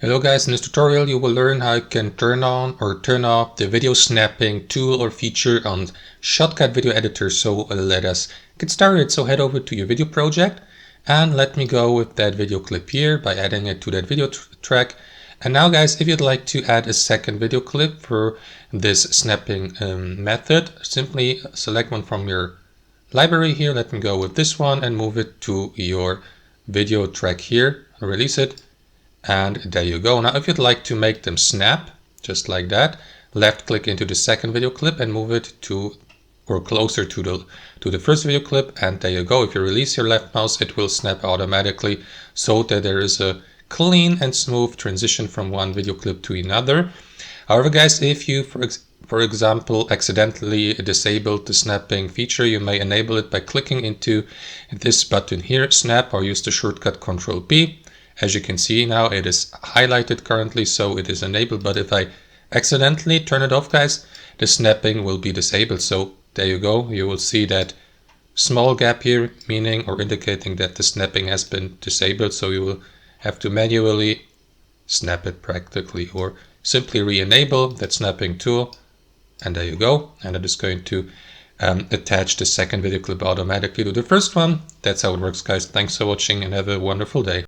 Hello guys, in this tutorial you will learn how you can turn on or turn off the video snapping tool or feature on Shotcut video editor. So let us get started. So head over to your video project and let me go with that video clip here by adding it to that video track. And now guys, if you'd like to add a second video clip for this snapping method, simply select one from your library here. Let me go with this one and move it to your video track here, release it. And there you go. Now if you'd like to make them snap, just like that, left click into the second video clip and move it to or closer to the first video clip, and there you go. If you release your left mouse, it will snap automatically so that there is a clean and smooth transition from one video clip to another. However guys, if you for example accidentally disabled the snapping feature, you may enable it by clicking into this button here, snap, or use the shortcut Ctrl+B. As you can see now, it is highlighted currently, so it is enabled. But if I accidentally turn it off, guys, the snapping will be disabled. So there you go. You will see that small gap here, meaning or indicating that the snapping has been disabled. So you will have to manually snap it practically, or simply re-enable that snapping tool. And there you go. And it is going to attach the second video clip automatically to the first one. That's how it works, guys. Thanks for watching and have a wonderful day.